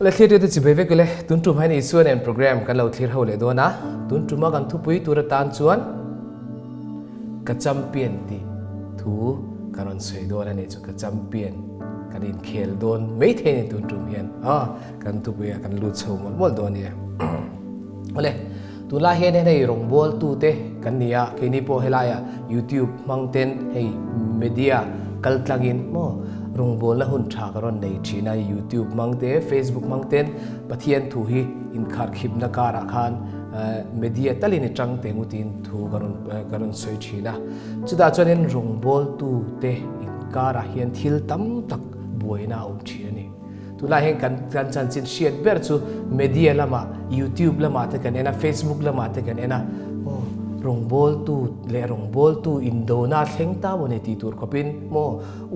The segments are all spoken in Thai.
และที่เดียวจะไปเวกเลยตุนทุ่มให้ในส่วนในโปรแกรมกันเราที่เราเลยด้วยนะตุนทุ่มมากันทุบปุยตัวตานชวนกระจำเปลี่ยนตีทูกันวันสวยด้วยนะเนี่ยจุกระจำเปลี่ยนกันอินเคลโดนไม่เท่ในตุนทุ่มเห็นกันทุบปุยกันลุดโซ่หมดตัวเนี่ยเลยตุลาเห็นในโรงบอลตูเตกันเนี่ยแค่นี้พอเฮลายYouTube มังเต็นให้มีเดียกัลตักินโมโรงบอลละหุ่นชากรอนในจีน่า YouTube มังเต Facebook มังเต็นปะเทียนทูฮีอินคาร์คลิปนักการะคานมีเดียตัลินจังเตงุตินทูการุนสวยจีน่าจุดอาจจะเห็นโรงบอลตูเตอินการะเฮียนทิลตั้มตักบวยน่าอุ้มจีนี่ตุลาเห็นกันจันจินเชียดเบอร์จูมีเดียละมา YouTube ละมาเตกันเองนะ Facebook ละมาเตกันเองนะโรงบอลตูเลโรงบอลตูอินโดนาเข่งตาวันนี้ตีตัวขบินโม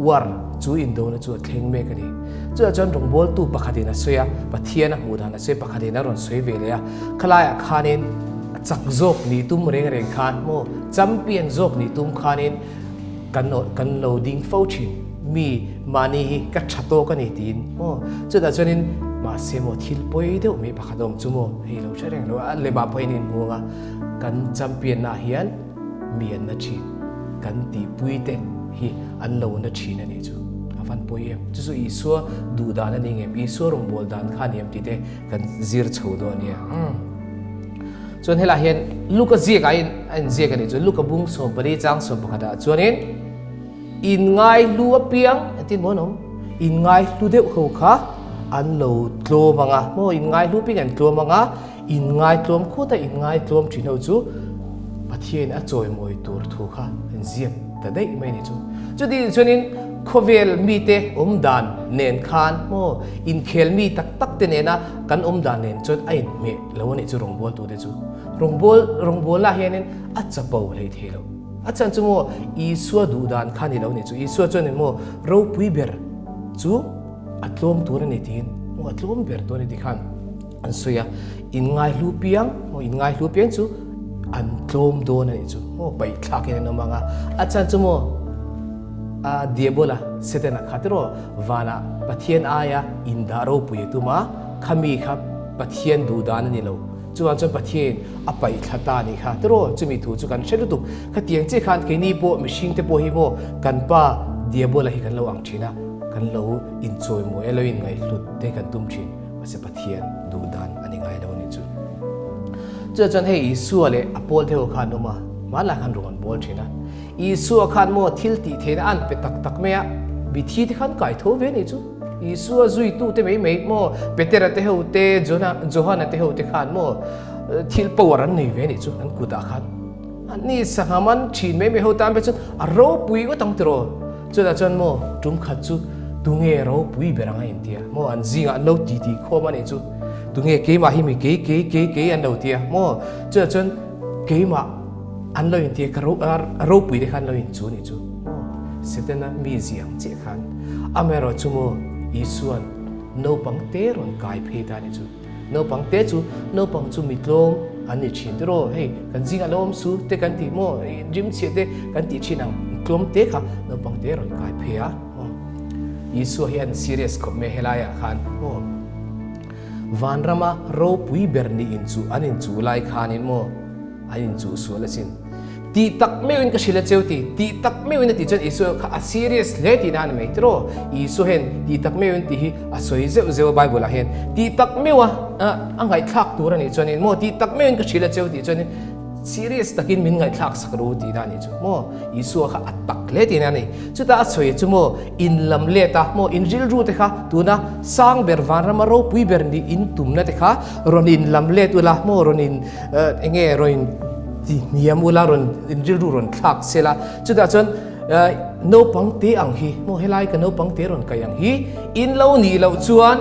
วาร์จูอินโดนาจูเข่งเมกันนี่จูอาจารย์โรงบอลตูปะคดีนะสวยปะเทียนะมูดานะสวยปะคดีนะรอนสวยเวลียคลายขานินจักโจกนี่ตุ้มเร่งขานโมจำเปียนโจกนี่ตุ้มขานินกันโหลดิ้งฟูชินมีมานีกัจฉโตกันนี่ตีนโมจูอาจารย์มาเสโมทิลปอยเดียวมีปะคดมจูโมเฮโลเชริงโลเลบาปอยนินมัวกันจำเป็นนะเฮียนมีอันนัชีกันตีปุยเตฮีอันโลนัชีนั่นเองจูอาฟันปุยเอ็มจู่ๆอีสัวดูดานนั่นเองอีสัวรงบอลดานข้านี่เอ็มตีเตกันซีร์ชูตัวเนี่ยจนเฮลาเฮียนลูกก็เจียกันอันเจียกันนี่จนลูกก็บุ้งส่งไปได้จังส่งไปกระดาษจนนี้อินไงลูกเปียงที่โมนมอินไงลูกเด็กเขาค่ะอันโลโตมังอ่ะโมอินไงลูกเปียงโตมังอ่ะอินไงตัวมคู่แต่อินไงตัวมจีนเอาจูปะเทียนอ่ะจอยมวยตัวถูกค่ะเห็นเสียบแต่ได้ไม่เนี่ยจูจุดที่ส่วนนี้โคเวลมีเตอมดานเน้นคานโมอินเคลมีตักเตเนนะกันอมดานเน้นจุดไอ้เมะแล้ววันนี้จูรงบอลตัวเดจูรงบอลละเห็นนี่อาจจะเบาเลยเทแล้วอาจารย์จูโมอีสัวดูดานคานนี่แล้วเนี่ยจูอีสัวจนเนี่ยโมเราปุยเบอร์จูอัตลมตัวนี่ทีนโมอัตลมเบอร์ตัวนี่ที่คานอันสุยอินไงลูเปียงโมอินไงลูเปียงจูอันโตมโดนนี่จูโมไปคลากินนมังอาจารย์จูโมเดียบล่ะเสด็จนักขัดรอวานะปะเทียนอายะอินดาโรปุยตุมาขมีครับปะเทียนดูดานนี่เราจูอันจนปะเทียนอไปขัดตานี่ค่ะตรอจูมีถูจูกันเชลุตุกขัดเตียงเจ้าขันแค่นี้โบมิชิงเตโบฮิโมกันป้าเดียบล่ะฮิกันเราอังชีนะกันเราอินโซยโมเอเราอินไงหลุดได้กันตุ้มชินมาเสปะเทียนดูดานอันนี้ไงเราเนี่ยจูจนให้อีสัวเลยอโปลเทวขันออกมาละขันรวนบอลชินะอีสัวขันโมทิลตีเทนอันเป็นตักเมียบิทีที่ขันไก่ทเวนี่จูอีสัวจุยตู้เตไม่โมเป็นเตระเตหูเตโจฮานะเตหูเตขันโมทิลปวรันนี่เวนี่จูอันกูด่าขันอันนี้สังหามันชินไม่หูตามไปจนอารมณ์ปุยก็ตั้งตัวจูแต่จนโมจุ่มขัดจูตุงเอเราปุยเบรังไงอินเดียโมอันซิงอันเราตีข้อมันนี่จูตุงเอเกมาหิมีเกอันเราเดียโมจูแต่จนเกมาอันเราอินเดียก็เราปุยได้ขันเราอินจูนี่จูเสด็จนะมีเสียงเจ้าขันอเมริกาจูโมอีส่วนโนปังเตรอนกายเพดานี่จูโนปังเตจูโนปังจูมิตรลมอันนี้ชินตรอเฮ้กันซิงอันลมสูเตกันตีโมจิมเสียเตกันตีชินังกลมเตค่ะโนปังเตรอนกายเพยอีส่วนเห็นซีเรียสกับเมเฮลายะขันวันรามาเราปุยเบอร์นี่อินจูอันอินจูไลขันอินโมอันอินจูส่วนละสินตีตักไม่วินก็ชิลเจ้าตีตักไม่วินตีจนอีส่วนข้าซีเรียสเลยที่นั่นไม่ตรออีส่วนเห็นตีตักไม่วินตีอ่ะสวยเจ้าไบเบิลละเห็นตีตักไม่วะอังไงทักตัวนี่จนนี่โมตีตักไม่วินก็ชิลเจ้าตีจนนี่ซีเรียสตักินมินไงทักสักรู้ที่นั่นนี่จูโมอีส่วนข้าตักเลยที่นั่นนี่จุดอ่ะสวยจูโมอินลำเล่ตาโมอินจิลรูเตค่ะตัวน่ะสร้างเบอร์วันรามาเราปุยเบอร์นี่อินตุ่มนั่นเตค่ะรอนินลำเล่ตัวละโมรอนินเงี้ยรอนินนิยมุลารอนอินจิลรูรอนทักเสละจุดอ่ะจนโนปังเตอังฮีโมเฮลัยกันโนปังเตรอนกันยังฮีอินเล่านี่เล่าชวน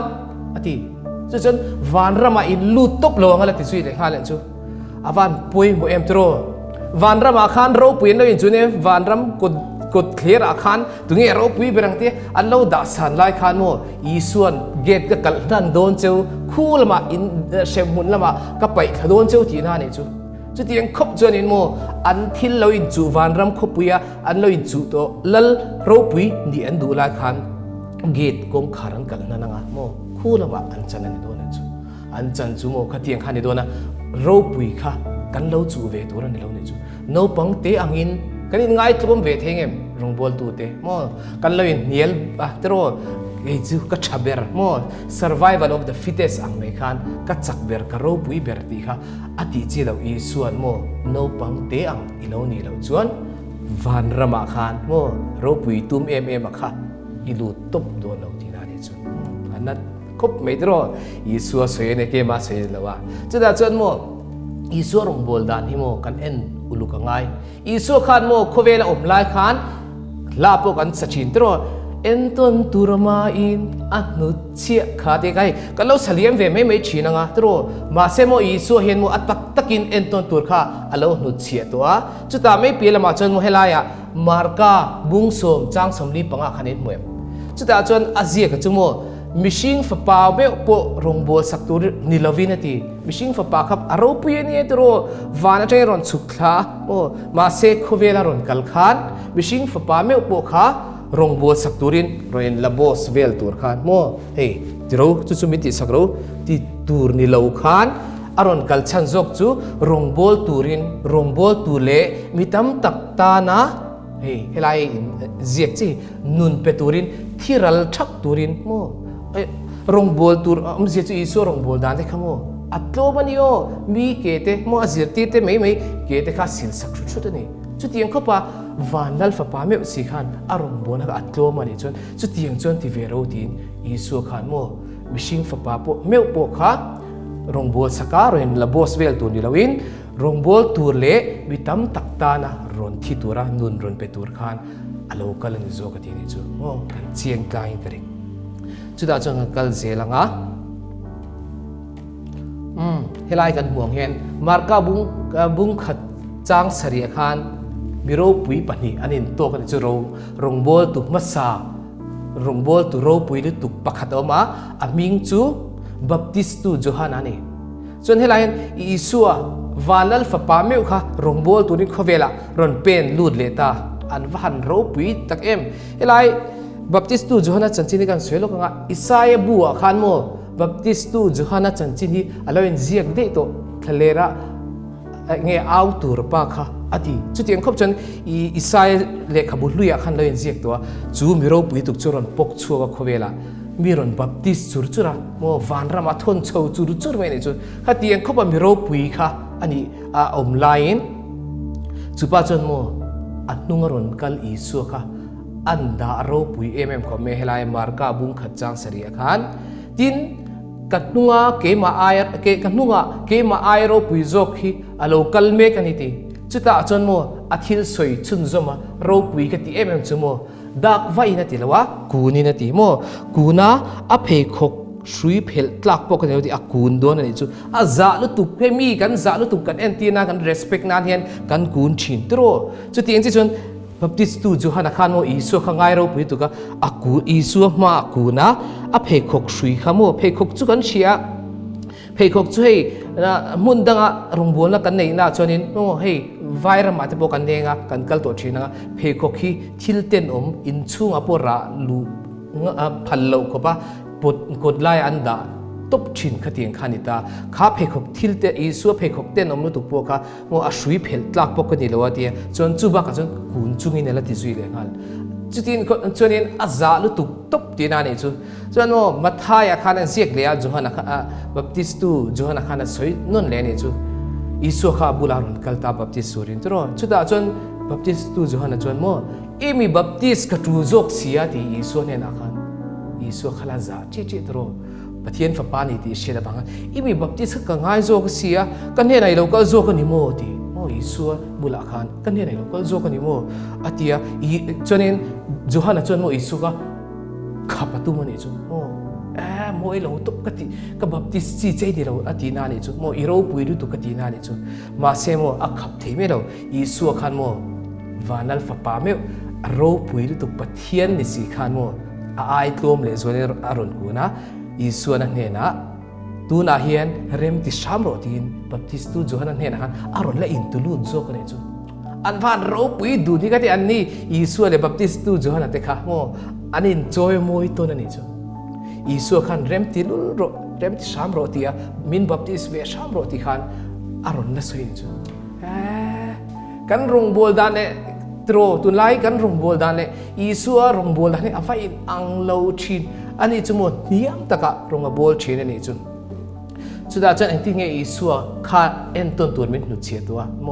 อ่ะที่จุดจนวันรามาอินลูตบโลงอะไรที่สุดเลยฮะเล่นจูอาวันปุยโมเอ็มตรอวันรามาขันเราปุยเราอินจูเนี่ยวันรามกดเคลียร์อาคารตรงนี้เราปุยเบรังเตอันเราดัสันไล่ขันโมอีส่วนเกตก็กัลนันโดนเจ้าคู่ละมาอินเชฟมุนละมาก็ไปโดนเจ้าที่นั่นนี่จูจุดที่ยังคบจนอินโมอันที่เราอินจูวันรำคบปุยอันเราอินจูโตลลเราปุยนี่อันดูไล่ขัน gate kong karan kal na nga mo khula ma an chan ani do na chu an chan chu mo khatiang khani do na ro pui kha kan lo chu ve tur ani lo ni chu no pang te angin kan in ngai tlom ve thengem rong bol tu te mo kan lo in niel ba tro ei chu ka chaber mo survival of the fittest ang me khan ka chakber ka ro pui ber ti kha ati chi lo I suan mo no pang te ang ilo ni lo chuan van rama khan mo ro pui tum em kha ilu top do lo ti na ni chu anat khop me tro I suwa soye ne ke ma soye lawa chu da chuan mo I suwa rong bol dan hi mo kan en ulu ka ngai I suwa khan mo khowela om lai khan la po kan sachin tro enton turama in anu chia khate kai kalau saliam ve me china nga tro ma se mo I suwa hen mo atak takin enton tur kha alo nu chia to a chu ta me pela ma chon mo helaya marka bungsom chang somli panga khanin moem chu ta chon azia ka chu mo mishing fa pa be po rongbol saktur nilavinati mishing fa pa khap aro puye ni tro wana chai ron chukla o ma se khovela ron kalkhan mishing fa pa me po kha rongbol sakturin roin labos vel tur khan mo hey tro chu chu miti sakro ti tur ni lo khan aron kalchan jok chu rongbol turin rongbol tule mitam takta na hey helai ziek chi nun peturin thiral thak turin mo rong bol tur zia chu iso rong bol dan te khamo atlo banio mi kete mo azirti te mei kete kha sil sak chu ni chu tiang khopa vanal fa pa me si khan arong bona ka atlo mani chon chu tiang chon ti vero tin iso khan mo mishing fa pa po meu po kha rong bol saka ren la bos vel tu ni lawin rong bol tur le bitam takta na ron thi tura nun ron pe tur khan alo kalan zo ka ti ni chu mo kan chiang kai kari chu da chang kal zelanga helai kan muang hen marka bung khat chang saria khan miro pui pani anin to kan chu rong bol tu masa rong bol tu ro pui lu tu pakhat oma aming chu baptistu johana ni chon helai isua valal fa pa meu kha rong bol tu ni khovela ron pen lut leta an van ro pui tak em helai baptistu johana chanchini kan swelo kanga isaya bua khan mo baptistu johana chanchini aloin ziak de to thalera nge au tur pa kha ati chutiang khop chan isaya le khabu luya khan loin ziak to chu miro pui tuk churon pok chuwa khovela miron baptist churchura mo vanra ma thon chho chur me ni chu khatiang khopa miro pui kha ani a om lain chupa chon mo atnungaron kal isu kha anda ro pui ko me helai marka bung khachang saria khan tin katnunga ke ma ai ro pui jok hi alo kal me kaniti chuta chon mo athil soi chun zoma ro pui ka ti chumo dak vai na ti lawa kuni na ti mo kuna a phe khok sui phel tlak pok ne ti akun don ani chu a za lu tu phe mi kan za lu tu kan entina kan respect nan hian kan kun thin tro chu ti chi chon baptistu johana khan mo isu khangai ro pui tu ka aku isu ma akuna a phe khok sui khamo phe khok chu kan sia phe khok chu hei mundanga rongbol na kan nei na chonin no hei vaira ma te bo kan nenga kan kal to thina phe khok hi thilten in chunga po ra lu phallo ko pa pot kodlai anda top chin khatiang khanita kha phe khok thilte isu phe khok ten nu tu po kha mo a sui phel tlak po ko ni lo atia chon chu ba ka chon kun chungi ne la ti zui le ngal chutin chonin aza lu tu top ti na ni chu chon mo mathaya khana siek le a johana baptistu johana khana soi non le ni chu isu kha bularun kalta baptist surin tro chuda chon baptistu johana chon mo emi baptist ka tu jok sia ti isu ne na khan isu khala za chi tro pathian fa pani ti shela bang imi baptist ka ngai zo ka sia kan he nai lo ka zo ka ni mo ti mo isu bula khan kan he nai lo ka zo ka ni mo atia chonin johana chon mo isu ka khapatu mo ni chu mo mo i lo top ka ti ka baptist chi chei ni lo ati na ni chu mo i ro pui du tu ka ti na ni chu ma se mo a khap thei me lo isu khan mo vanal fa pa me ro pui du tu pathian ni si khan mo ai tlom le zo ne aron ku na isu na ne na tu na hian rem ti samro tin baptistu johana ne na aron la in tu lu zo ka ne chu an van ro pui du ni ka ti an ni isu le baptistu johana te kha mo อันนี้จอยมวยตัวนั่นนี่จ้ะอิสุขันเริ่มติลุโรเริ่มที่3 โรตีอะมินบัพติสเว3 โรตีขันอารมณ์น่าสวยนี่จ้ะกันรงโบลดานเนี่ยตรตุนไลกันรงโบลดานเนี่ยอิสุรงโบลดานเนี่ยอาศัยอังโลชินอันนี้จุดหมดนิยมตะกะรงโบลชินนี่จุดสุดท้ายจนไอ้ที่ไงอิสุข้าเอ็นต้นตัวมันหนุนเชียตัวโม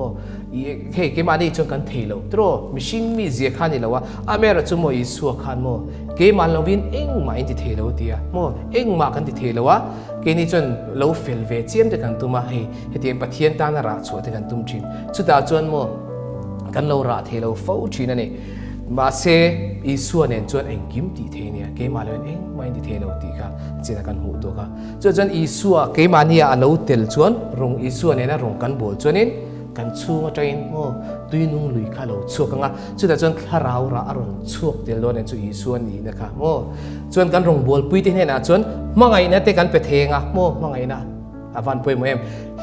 เฮ้เกมาดีจนกันเทโลตรมิชิงมีเสียขันนี่แล้วว่าอเมริกาจุดโมอิสุขันโมเกมันเราวินเอ็งมาอินที่เทโลเดียโมเอ็งมากันที่เทโลวะเกนี่จนเราเฟลเวเจียมแต่กันตุมาเฮ้เดียงปะเทียนตานาราชัวแต่กันตุมจินสุดท้ายจนโมกันเราราเทโลฟูชินนี่มาเซอิสุเนี่ยจนเอ็งกิมตีเทเนี่ยเกมาเลยเอ็งมาอินที่เทโลตีค่ะเจตกันหูตัวค่ะจนอิสุเกมาเนี่ยเราเตลจวนรงอิสุเนี่ยนะรงกันโบจวนนี่กันชูมาใจโมตุยนุ่งลุยข้าเราชัวกันอ่ะสุดท้ายจนข้าเราระอารมณ์ชัวเตลโลเนี่ยจูอิสุนี่นะคะโมจนกันรงโบลปุยที่เนี่ยนะจนมังไงนะแต่กันไปเทงอ่ะโมมังไงนะอาวันป่วยโมเอ็ม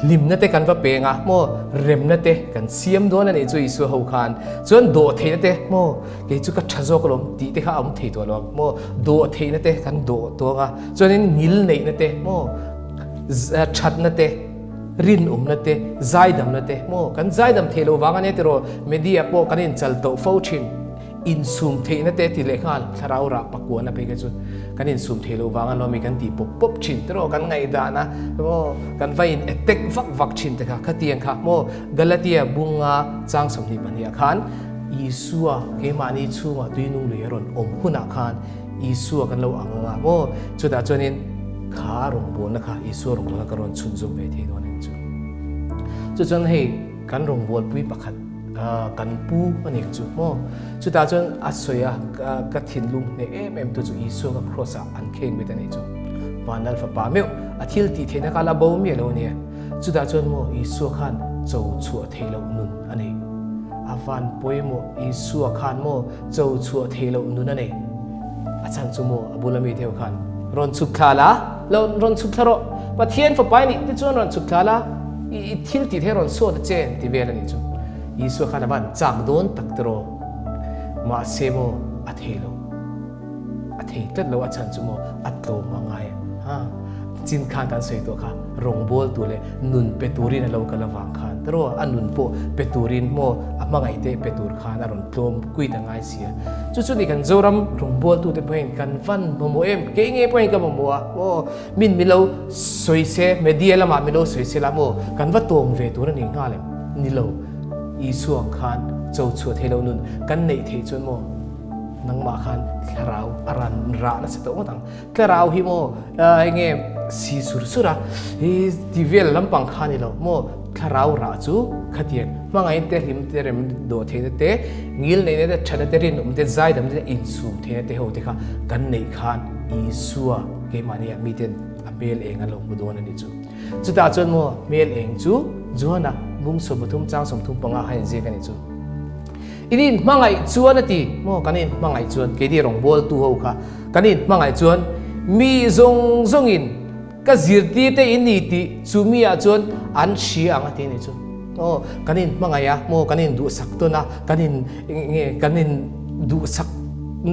ลิมนั่นแต่กันว่าเปงอ่ะโมเร็มนั่นแต่กันเสียมโดนนั่นเองจุยสัวหูคานจนโดเทนั่นแต่โมเกี่ยจุกชัดโจกลมตีแต่ข้าเอาเทตัวลมโมโดเทนั่นแต่กันโดตัวอ่ะจนนี่นิลเนี่ยนั่นแต่โมชัดนั่นแต่รินนั่นแต่ใจดำนั่นแต่โมกันใจดำเทโลวางอันนี้แต่โรเมดีอ่ะโมกันนี่จัลโตฟูชินอินซูมเทนั่นแต่ที่เล็กฮัลทาราวราปักวนนะไปกันจุกันอินซูมเทโลวางอันเรามีกันตีปุ๊บชินแต่โรกันไงด่านะโมกันไฟอินเต็กวักชินแต่ค่ะขัดเตียงค่ะโมกาลาเตียบุงอาจางสมนิมันยาขันอิสุอาเกมานิชูมาตุยนุ่งเลยรอนหุ่นอาขันอิสุอากันเราอ่างโมจุดอาจจะนี่ขารงบนนะคะอิสุรงแล้วก็รอนชุนจุ่มไปเทโดนจุดจนให้กันรงบนปุยปักขัดกันปูอันนี้จุดโมจุดตาจนอัศยากระถิ่นลุงเนี่ยตัวจุดอิสุกับครอสอันเข่งไปแต่นี่จุดวันนั้นฟ้าป่าเมียวอาทิตย์ที่เทนักลาบ่มีแล้วเนี่ยจุดตาจนโมอิสุขันเจ้าชัวเทโลนุนอันนี้อาวันป่วยโมอิสุขันโมเจ้าชัวเทโลนุนอันนี้อาจารย์จุโมอบุลมีเทวขันรอนสุขลาละแล้วรอนสุขลาโรปะเทียนฟ้าป่านี่ที่จวนรอนสุขลาละอีทิลที่เทรอนส่วนเจนที่เวลานี้จุอิสุขันบันจากโดนตักตรอมาเซโมอัฐเฮโลอัฐเฮตัดเราอาจารย์จุโมอัตโตมังไงจินขานกันสวยตัวค่ะรงโบลตัวเลยนุนเปตูรินเรากำลังวางขานแต่ว่าอันนุนโปเปตูรินโมมังไงเตเปตูรขานอารมณ์พลมกุยต่างไงเสียจุดนี้กันโจรำรงโบลตัวเตเพื่อนกันฟันโมเอ็มเก่งเงี้ยเพื่อนกันโมอ่ะโอ้มินมิโลสวยเสเมดีละมามิโลสวยเสละโมกันว่าตัวเวตัวนั่นเองง่ายเลยนิโลอิสุอังคารเจ้าชัวเทโลนุนกันในเทจนโมนังมาคันคราวอารันรานะสตอตังคราวฮิโมเงี้ยสีสุระที่เวลลำปังคันนี่เราโมคราวราจูขัดเย็นมังไงเตลิมเตเรมโดเทเตงิลในเนี่ยชันเตรินเตใจดำเตอินซูมเทเตโฮเตค่ะกันในคันอิสุอาเกมานียมีเตนอเมลเองอันลงบุดวันนี้จูจุดตาจนโมเมลเองจูจูนะมุงสมทุมจ้างสมทุมปังอาให้เจกันนี่จูอินินมังไงจวนนั่นทีโมกันนินมังไงจวนเกดีรองบอลตัวเขาค่ะกันนินมังไงจวนมีซงอินก็จิตที่เตอินนี่ทีซูมีอาจวนอันชีอังที่นี่จูโอ้กันนินมังไงอะโมกันนินดูสักตัวนะกันนินดูสัก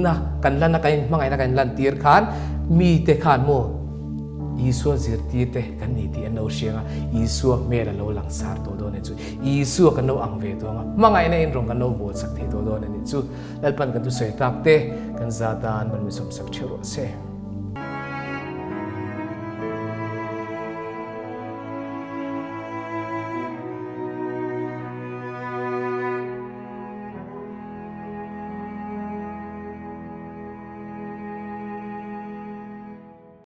นะกันลันนะกันนินมังไงนะกันลันตีร์ขานมีเตขานโมอิสุจิตที่เตกันนี่ที่อันเราเชียงอิสุเมื่อเราหลังสารตัวโดนนี่จูอิสุกันเราอังเวตัวงมังไงเนี่ยอินรงกันเราบวชสักทีตัวโดนนี่จูแล้วปันกันตุเสยตักเตกันซาตานมันมีสมศักดิ์เชื่อเส